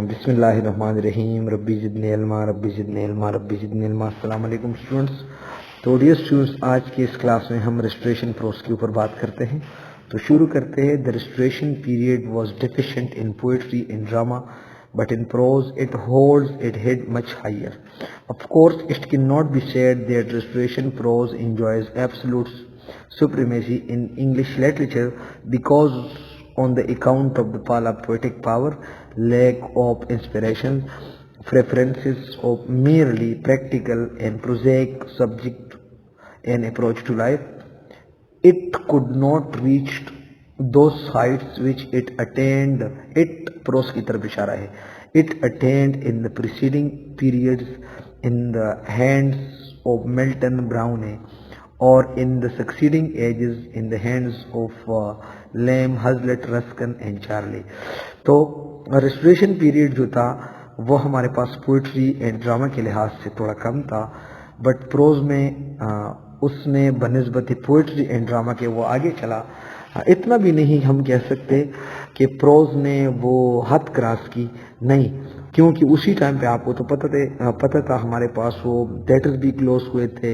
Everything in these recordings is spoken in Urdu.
بسم اللہ الرحمن الرحیم ربی زدنی علما ربی زدنی علما ربی زدنی علما۔ السلام علیکم اسٹوڈنٹس۔ تو ڈیئر اسٹوڈنٹس، آج کی اس کلاس میں ہم ریسٹوریشن پروز کے اوپر بات کرتے ہیں۔ تو شروع کرتے ہیں۔ The restoration period was deficient in poetry in drama but in prose it holds its head much higher. Of course, it cannot be said that restoration prose enjoys absolute supremacy in English literature because on the account of the poetic power, lack of inspiration, preferences of merely practical and prosaic subject and approach to life, it could not reach those heights which it attained. Prose کی طرف اشارہ ہے. It attained in the preceding periods in the hands of Milton Browne or in the succeeding ages in the hands of Lamb, Hazlitt, Ruskin and Charley. تو ریسٹوریشن پیریڈ جو تھا وہ ہمارے پاس پوئٹری اینڈ ڈراما کے لحاظ سے تھوڑا کم تھا، بٹ پروز میں اس میں بنسبت پوئٹری اینڈ ڈراما کے وہ آگے چلا۔ اتنا بھی نہیں ہم کہہ سکتے کہ پروز نے وہ حد کراس کی، نہیں، کیونکہ اسی ٹائم پہ آپ کو تو پتہ تھا ہمارے پاس وہ تھیٹرز بھی کلوز ہوئے تھے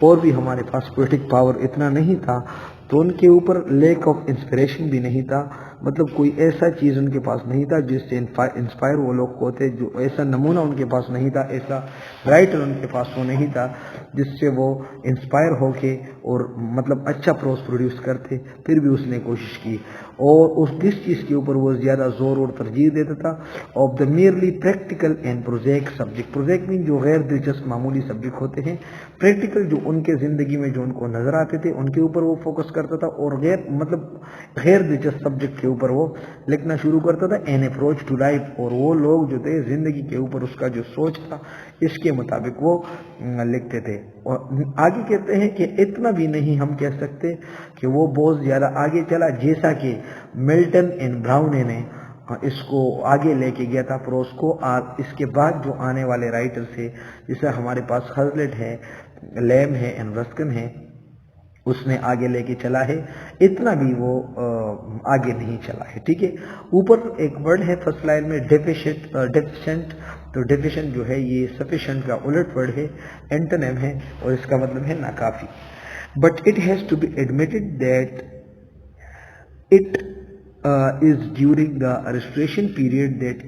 اور بھی ہمارے پاس پوئٹک پاور اتنا نہیں تھا، تو ان کے اوپر لیک آف انسپریشن بھی نہیں تھا، مطلب کوئی ایسا چیز ان کے پاس نہیں تھا جس سے انسپائر وہ لوگ ہوتے، جو ایسا نمونہ ان کے پاس نہیں تھا، ایسا رائٹر ان کے پاس وہ نہیں تھا جس سے وہ انسپائر ہو کے اور مطلب اچھا پروز پروڈیوس کرتے۔ پھر بھی اس نے کوشش کی اور اس کس چیز کے اوپر وہ زیادہ زور اور ترجیح دیتا تھا؟ Of the merely practical and prosaic subject. Prosaic مین جو غیر دلچسپ معمولی سبجیکٹ ہوتے ہیں، پریکٹیکل جو ان کے زندگی میں جو ان کو نظر آتے تھے ان کے اوپر وہ فوکس کرتا تھا، اور غیر دلچسپ سبجیکٹ کے اوپر وہ لکھنا شروع کرتا تھا۔ این اپروچ ٹو لائف، اور وہ لوگ جو تھے زندگی کے اوپر اس کا جو سوچ تھا اس کے مطابق وہ لکھتے تھے۔ اور آگے کہتے ہیں کہ اتنا بھی نہیں ہم کہہ سکتے کہ وہ بہت زیادہ آگے چلا، جیسا کہ ملٹن اینڈ براؤن نے اس کو آگے لے کے گیا تھا پروز کو۔ اور اس کے بعد جو آنے والے رائٹر تھے، جیسے ہمارے پاس ہزلٹ ہے، لیم ہے اینڈ رسکن ہے، اس نے آگے لے کے چلا ہے، اتنا بھی وہ آگے نہیں چلا ہے۔ ٹھیک ہے، اوپر ایک ورڈ ہے فرسٹ لائن میں ڈیفیشنٹ، تو ڈیفیشنٹ جو ہے یہ سفیشنٹ کا الٹ ورڈ ہے، اینٹونیم ہے، اور اس کا مطلب ہے ناکافی۔ But it has to be admitted that it is during the restoration period that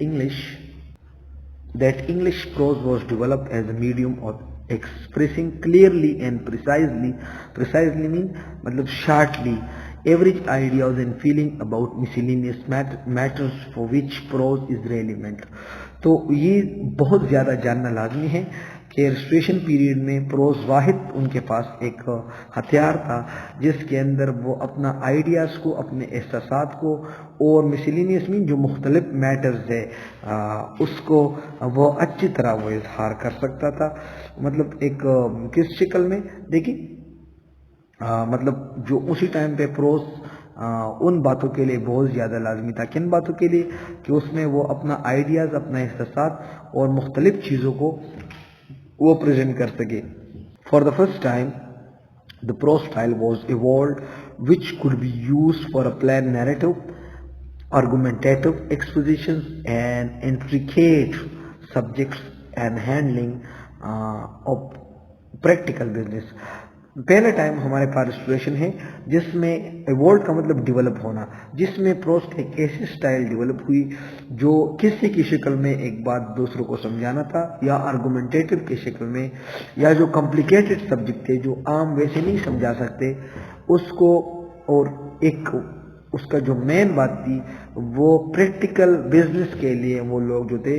English prose was developed as a medium of expressing clearly and precisely mean matlab shortly average ideas and feeling about miscellaneous matters for which prose is really meant۔ تو یہ بہت زیادہ جاننا لازمی ہے کہ ریسٹوریشن پیریڈ میں پروز واحد ان کے پاس ایک ہتھیار تھا جس کے اندر وہ اپنا آئیڈیاز کو، اپنے احساسات کو، اور مسلینیس مین جو مختلف میٹرز ہے اس کو وہ اچھی طرح وہ اظہار کر سکتا تھا۔ مطلب ایک کس شکل میں دیکھیں، مطلب جو اسی ٹائم پہ پروز ان باتوں کے لیے بہت زیادہ لازمی تھا، کن باتوں کے لیے؟ کہ اس میں وہ اپنا آئیڈیاز، اپنا احساسات اور مختلف چیزوں کو وہ پریزنٹ کر سکے۔ For the first time the prose style was evolved which could be used for a planned narrative, argumentative expositions and intricate subjects and handling of practical business۔ پہلا ٹائم ہمارے پاس ریسٹوریشن ہے جس میں ایوالڈ کا مطلب ڈیولپ ہونا، جس میں پروز ایک ایسی سٹائل ڈیولپ ہوئی جو کسی کی شکل میں ایک بات دوسروں کو سمجھانا تھا، یا آرگومنٹیٹو کی شکل میں، یا جو کمپلیکیٹڈ سبجیکٹ تھے جو عام ویسے نہیں سمجھا سکتے اس کو، اور ایک اس کا جو مین بات تھی وہ پریکٹیکل بزنس کے لیے وہ لوگ جو تھے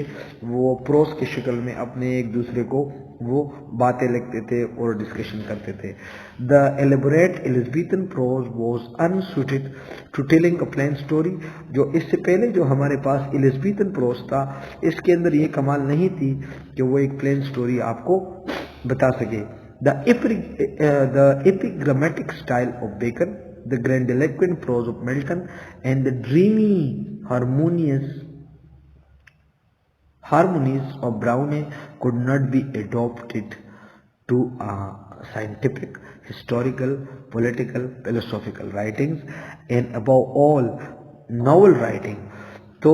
وہ پروز کی شکل میں اپنے ایک دوسرے کو وہ باتیں لکھتے تھے اور ڈسکشن کرتے تھے۔ The elaborate Elizabethan prose was unsuited to telling a plain story۔ جو اس سے پہلے جو ہمارے پاس ایلزابیتھن پروز تھا اس کے اندر یہ کمال نہیں تھی کہ وہ ایک پلین سٹوری آپ کو بتا سکے۔ The epigrammatic style of Bacon, the grandiloquent prose of Milton and the dreamy harmonies of Browne could not be adopted to scientific, historical, political, philosophical writings and above all novel writing۔ تو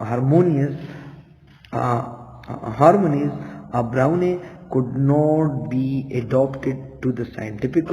harmonies Browne could not be adopted to the scientific।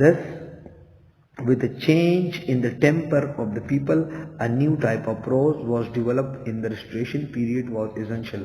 Thus, with a change in the temper of the people, a new type of prose was developed in the Restoration period was essential।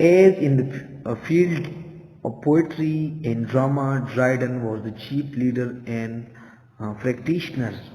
As in the field of poetry and drama, Dryden was the chief leader and practitioners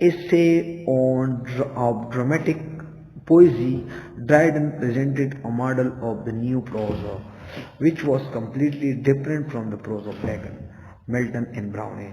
essay on dramatic poesy, Dryden presented a model of the new prose which was completely different from the prose of Bacon, Milton and Browne।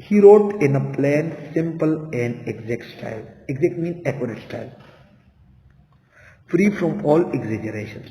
He wrote in a plain, simple and exact style. Exact mean accurate style. Free from all exaggerations।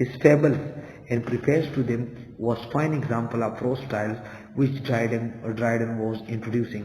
His fables and preface to them was fine example of prose style which Dryden was introducing।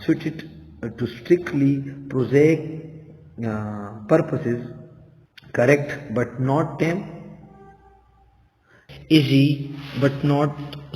suited to strictly prosaic purposes, correct but not tame, easy but not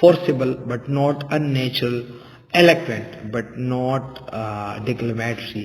forcible but not unnatural, eloquent but not declamatory।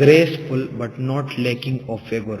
graceful but not lacking of figure।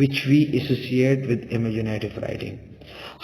which we associate with imaginative writing।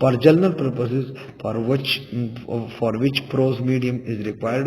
for general purposes for which prose medium is required,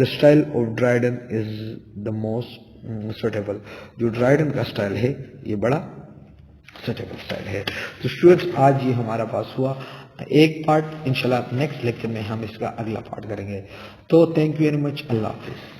The style of Dryden is the most suitable. جو ڈرائیڈن کا اسٹائل ہے یہ بڑا سوٹیبل اسٹائل ہے. تو اسٹوڈنٹس آج یہ ہمارا پاس ہوا ایک پارٹ. انشاءاللہ نیکسٹ لیکچر میں ہم اس کا اگلا پارٹ کریں گے. تو تھینک یو ویری مچ. اللہ حافظ.